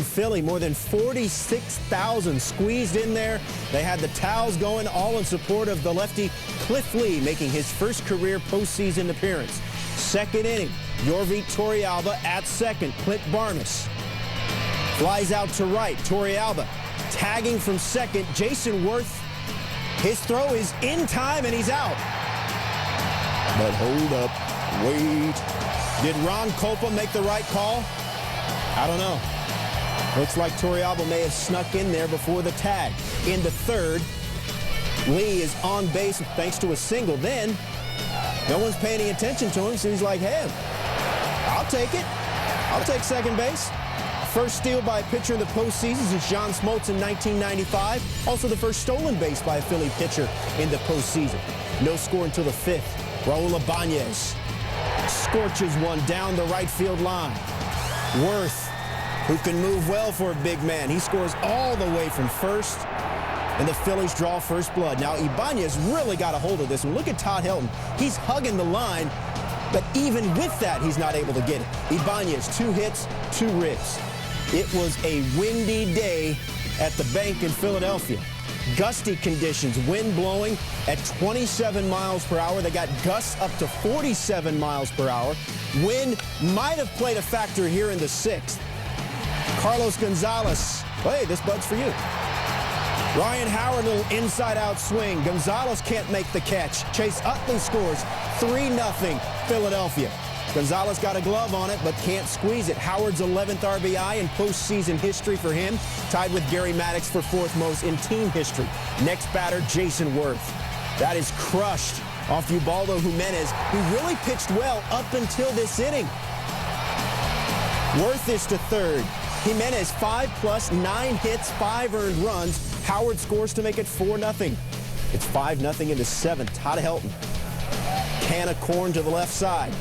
Philly, more than 46,000 squeezed in there. They had the towels going, all in support of the lefty Cliff Lee, making his first career postseason appearance. Second inning, Yorvit Torrealba at second. Clint Barnes flies out to right. Torrealba tagging from second. Jason Worth, his throw is in time and he's out. But hold up, wait. Did Ron Copa make the right call? I don't know. Looks like Torrealba may have snuck in there before the tag. Into third, Lee is on base thanks to a single. Then, no one's paying any attention to him, so he's like, hey, I'll take it. I'll take second base. First steal by a pitcher in the postseason is John Smoltz in 1995. Also the first stolen base by a Philly pitcher in the postseason. No score until the fifth. Raul Ibanez scorches one down the right field line. Worth, who can move well for a big man, he scores all the way from first, and the Phillies draw first blood. Now, Ibanez really got a hold of this one. Look at Todd Helton. He's hugging the line, but even with that, he's not able to get it. Ibanez, 2 hits, 2 ribs. It was a windy day at the bank in Philadelphia. Gusty conditions, wind blowing at 27 miles per hour. They got gusts up to 47 miles per hour. Wind might have played a factor here in the 6th. Carlos Gonzalez, hey, this bud's for you. Ryan Howard, a little inside-out swing. Gonzalez can't make the catch. Chase Utley scores 3-0 Philadelphia. Gonzalez got a glove on it, but can't squeeze it. Howard's 11th RBI in postseason history for him, tied with Gary Maddox for 4th most in team history. Next batter, Jason Worth. That is crushed off Ubaldo Jimenez, who really pitched well up until this inning. Worth is to third. Jimenez 5+, 9 hits, 5 earned runs. Howard scores to make it 4-0. It's 5-0 into 7th. Todd Helton. Can of corn to the left side.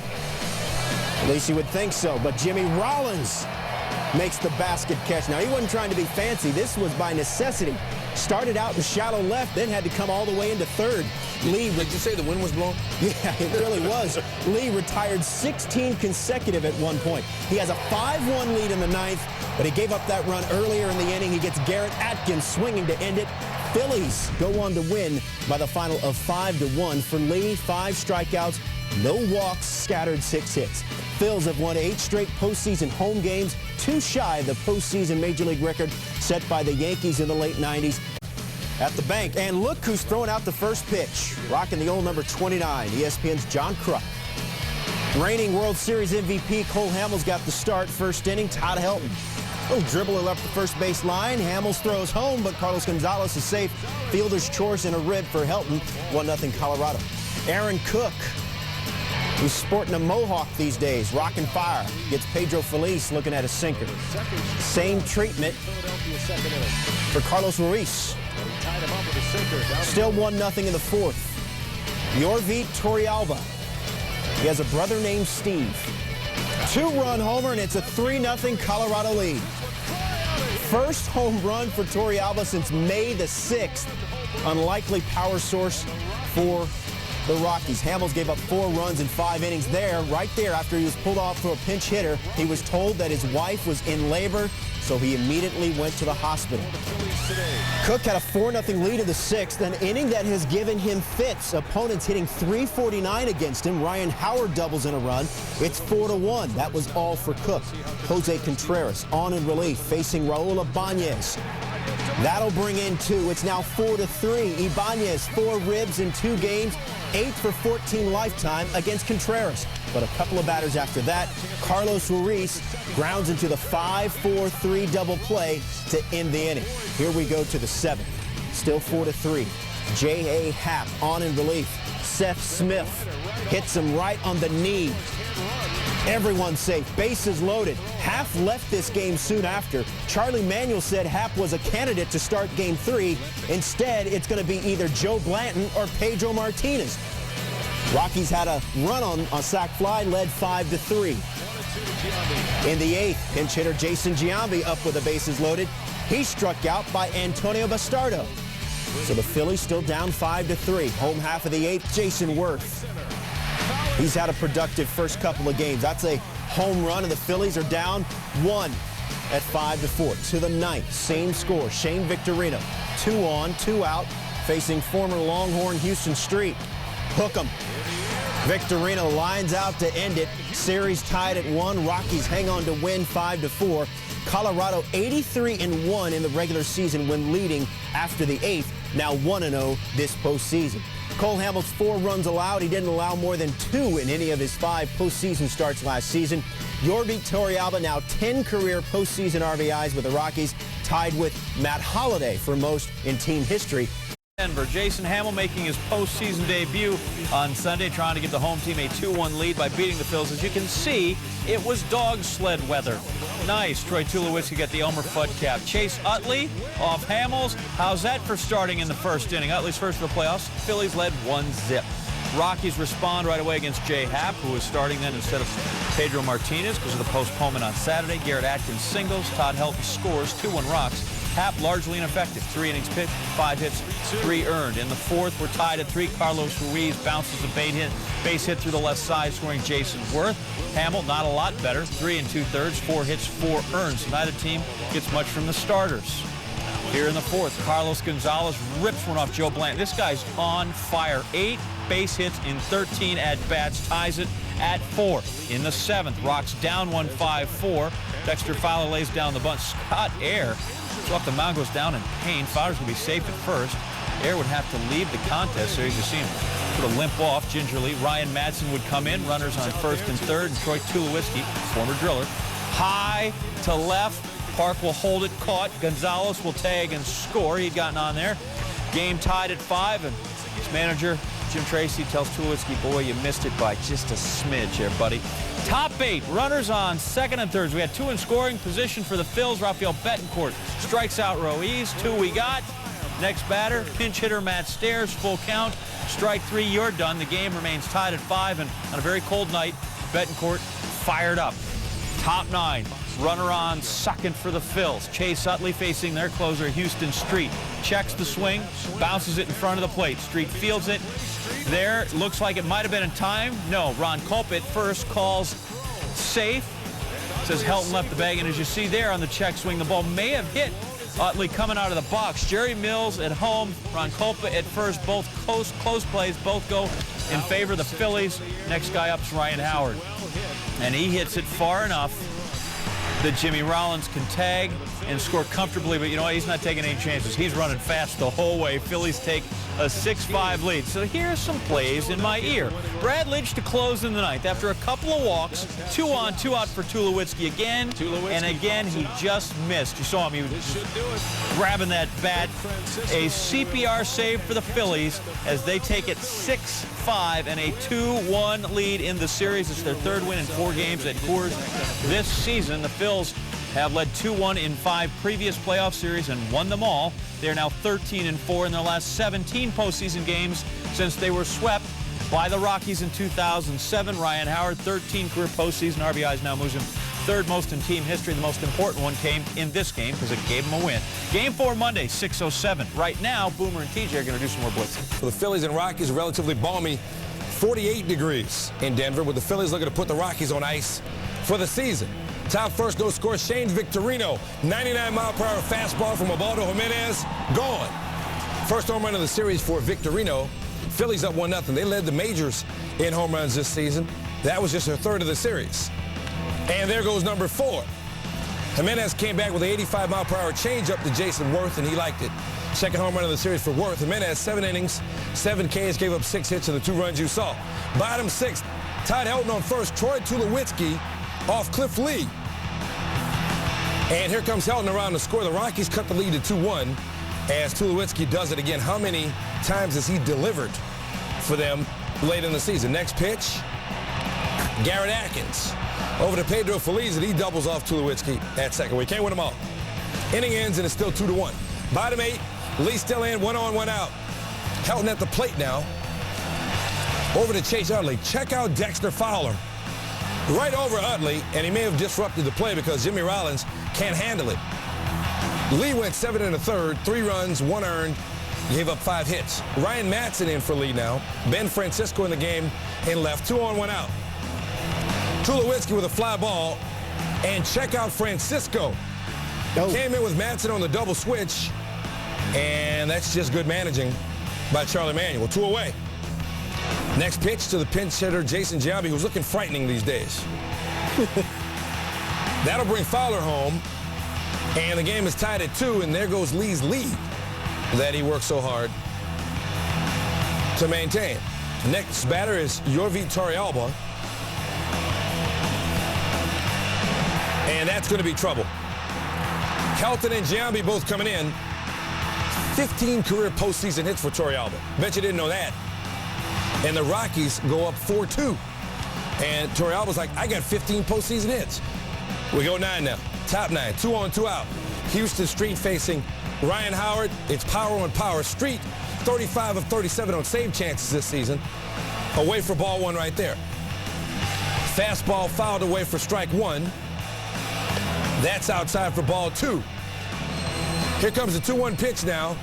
At least you would think so, but Jimmy Rollins makes the basket catch. Now, he wasn't trying to be fancy. This was by necessity. Started out in shallow left, then had to come all the way into third. Lee, did you say the wind was blowing? Yeah, it really was. Lee retired 16 consecutive at one point. He has a 5-1 lead in the 9th, but he gave up that run earlier in the inning. He gets Garrett Atkins swinging to end it. Phillies go on to win by the final of 5-1. For Lee, 5 strikeouts, no walks, scattered 6 hits. Phils have won 8 straight postseason home games, 2 shy of the postseason Major League record set by the Yankees in the late 90s. At the bank, and look who's throwing out the first pitch, rocking the old number 29, ESPN's John Kruk. Reigning World Series MVP Cole Hamels got the start. First inning, Todd Helton. Little dribble up the first base line. Hamels throws home, but Carlos Gonzalez is safe. Fielder's choice and a rib for Helton. 1-0 Colorado. Aaron Cook, who's sporting a mohawk these days, rocking fire, gets Pedro Feliz looking at a sinker. Same treatment for Carlos Ruiz. Still 1-0 in the 4th. Yorvit Torrealba. He has a brother named Steve. 2-run homer, and it's a 3-0 Colorado lead. First home run for Torrealba since May the 6th. Unlikely power source for the Rockies. Hamels gave up 4 runs in 5 innings there. Right there, after he was pulled off for a pinch hitter, he was told that his wife was in labor, so he immediately went to the hospital. Cook had a 4-0 lead in the 6th, an inning that has given him fits. Opponents hitting .349 against him. Ryan Howard doubles in a run. It's 4-1. That was all for Cook. Jose Contreras on in relief, facing Raul Ibanez. That'll bring in 2. It's now 4-3. Ibanez, 4 ribs in 2 games, 8 for 14 lifetime against Contreras. But a couple of batters after that, Carlos Ruiz grounds into the 5-4-3 double play to end the inning. Here we go to the 7th. Still 4-3. J.A. Happ on in relief. Seth Smith hits him right on the knee. Everyone's safe. Bases loaded. Happ left this game soon after. Charlie Manuel said Happ was a candidate to start Game 3. Instead, it's going to be either Joe Blanton or Pedro Martinez. Rockies had a run on a sac fly, led 5-3. In the 8th, pinch hitter Jason Giambi up with the bases loaded. He struck out by Antonio Bastardo. So the Phillies still down 5-3. Home half of the 8th, Jason Worth. He's had a productive first couple of games. That's a home run, and the Phillies are down 1. at 5-4. To the ninth, same score. Shane Victorino, 2 on, 2 out, facing former Longhorn Houston Street. Hook 'em. Victorino lines out to end it. Series tied at 1. Rockies hang on to win 5-4. Colorado 83-1 in the regular season when leading after the 8th. Now 1-0 this postseason. Cole Hamels 4 runs allowed. He didn't allow more than 2 in any of his 5 postseason starts last season. Yorby Torrealba now 10 career postseason RBIs with the Rockies, tied with Matt Holliday for most in team history. Denver. Jason Hamill making his postseason debut on Sunday, trying to give the home team a 2-1 lead by beating the Phillies. As you can see, it was dog sled weather. Nice. Troy Tulowitzki got the Elmer Fudd cap. Chase Utley off Hamels. How's that for starting in the first inning? Utley's first of the playoffs. Phillies led 1-0. Rockies respond right away against Jay Happ, who is starting then instead of Pedro Martinez because of the postponement on Saturday. Garrett Atkins singles. Todd Helton scores. 2-1 Rocks. Happ largely ineffective. 3 innings pitched, 5 hits, 3 earned. In the 4th, we're tied at 3. Carlos Ruiz bounces a base hit through the left side, scoring Jason Worth. Hamill, not a lot better. 3 2/3, 4 hits, 4 earned. So neither team gets much from the starters. Here in the 4th, Carlos Gonzalez rips one off Joe Blanton. This guy's on fire. 8 base hits in 13 at-bats, ties it at 4. In the 7th, Rocks down 1, 5-4. Dexter Fowler lays down the bunt. Scott Air off the mound, goes down in pain. Fowler's going to be safe at first. Air would have to leave the contest, so you can see him sort of limp off gingerly. Ryan Madsen would come in, runners on 1st and 3rd, and Troy Tulowitzki, former driller, high to left. Park will hold it, caught. Gonzalez will tag and score. He'd gotten on there. Game tied at 5, and his manager, Jim Tracy, tells Tulowitzki, boy, you missed it by just a smidge here, buddy. Top 8, runners on 2nd and 3rd. We had 2 in scoring position for the Phils. Rafael Betancourt strikes out Ruiz. 2 we got. Next batter, pinch hitter Matt Stairs, full count. Strike 3, you're done. The game remains tied at 5, and on a very cold night, Betancourt fired up. Top 9, runner on 2nd for the Phils. Chase Utley facing their closer, Houston Street. Checks the swing, bounces it in front of the plate. Street fields it. There, looks like it might have been in time. No, Ron Culp at first calls safe. Says Helton left the bag, and as you see there on the check swing, the ball may have hit Utley coming out of the box. Jerry Mills at home, Ron Culpa at first, both close plays, both go in favor of the Phillies. Next guy up is Ryan Howard. And he hits it far enough that Jimmy Rollins can tag and score comfortably, but you know what? He's not taking any chances. He's running fast the whole way. Phillies take a 6-5 lead. So here's some plays in my ear. Brad Lidge to close in the 9th. After a couple of walks, 2 on, 2 out for Tulowitzki again. And again, he just missed. You saw him. He was grabbing that bat. A CPR save for the Phillies as they take it 6-5 and a 2-1 lead in the series. It's their 3rd win in 4 games at Coors this season. The Phils have led 2-1 in 5 previous playoff series and won them all. They're now 13-4 in their last 17 postseason games since they were swept by the Rockies in 2007. Ryan Howard, 13 career postseason RBIs, now moves him 3rd most in team history. The most important one came in this game because it gave him a win. Game 4 Monday, 6:07. Right now, Boomer and TJ are going to do some more blitzing. For the Phillies and Rockies, relatively balmy 48 degrees in Denver, with the Phillies looking to put the Rockies on ice for the season. Top first goal scorer, Shane Victorino. 99-mile-per-hour fastball from Ubaldo Jimenez. Gone. First home run of the series for Victorino. Phillies up 1-0. They led the majors in home runs this season. That was just their 3rd of the series. And there goes number 4. Jimenez came back with an 85-mile-per-hour changeup to Jason Worth, and he liked it. Second home run of the series for Worth. Jimenez, 7 innings, 7 Ks, gave up 6 hits and the 2 runs you saw. Bottom 6th, Todd Helton on first, Troy Tulowitzki off Cliff Lee. And here comes Helton around to score. The Rockies cut the lead to 2-1 as Tulowitzki does it again. How many times has he delivered for them late in the season? Next pitch, Garrett Atkins over to Pedro Feliz, and he doubles off Tulowitzki at second. We can't win them all. Inning ends, and it's still 2-1. Bottom 8, Lee still in, 1 on, 1 out. Helton at the plate now. Over to Chase Utley. Check out Dexter Fowler. Right over Utley, and he may have disrupted the play because Jimmy Rollins can't handle it. Lee went 7 1/3, 3 runs, 1 earned, gave up 5 hits. Ryan Madsen in for Lee now. Ben Francisco in the game in left, 2 on, 1 out. Tulowitzki with a fly ball, and check out Francisco Came in with Madsen on the double switch, and that's just good managing by Charlie Manuel. 2 away. Next pitch to the pinch hitter, Jason Giambi, who's looking frightening these days. That'll bring Fowler home, and the game is tied at 2, and there goes Lee's lead that he worked so hard to maintain. Next batter is Yorvi Torrealba, and that's going to be trouble. Kelton and Giambi both coming in. 15 career postseason hits for Torrealba. Bet you didn't know that. And the Rockies go up 4-2. And Torrealba's like, I got 15 postseason hits. We go 9 now. Top 9. 2 on, 2 out. Houston Street facing Ryan Howard. It's power on power. Street, 35 of 37 on save chances this season. Away for ball 1 right there. Fastball fouled away for strike 1. That's outside for ball 2. Here comes the 2-1 pitch now.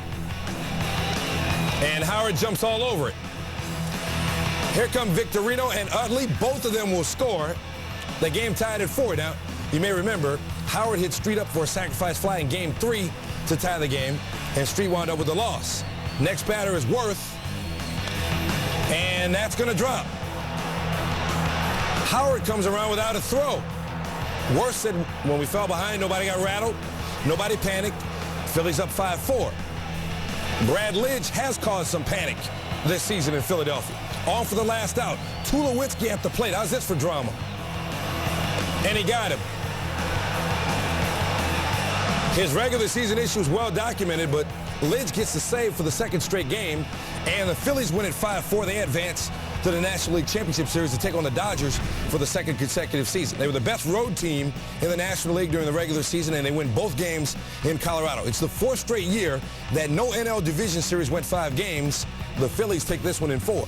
And Howard jumps all over it. Here come Victorino and Utley. Both of them will score. The game tied at 4. Now, you may remember, Howard hit Street up for a sacrifice fly in game 3 to tie the game, and Street wound up with the loss. Next batter is Worth, and that's going to drop. Howard comes around without a throw. Worth said when we fell behind, nobody got rattled, nobody panicked. Phillies up 5-4. Brad Lidge has caused some panic this season in Philadelphia. On for the last out. Tulowitzki at the plate. How's this for drama? And he got him. His regular season issue is well documented, but Lidge gets the save for the 2nd straight game, and the Phillies win at 5-4. They advance to the National League Championship Series to take on the Dodgers for the 2nd consecutive season. They were the best road team in the National League during the regular season, and they win both games in Colorado. It's the 4th straight year that no NL Division Series went 5 games. The Phillies take this one in 4.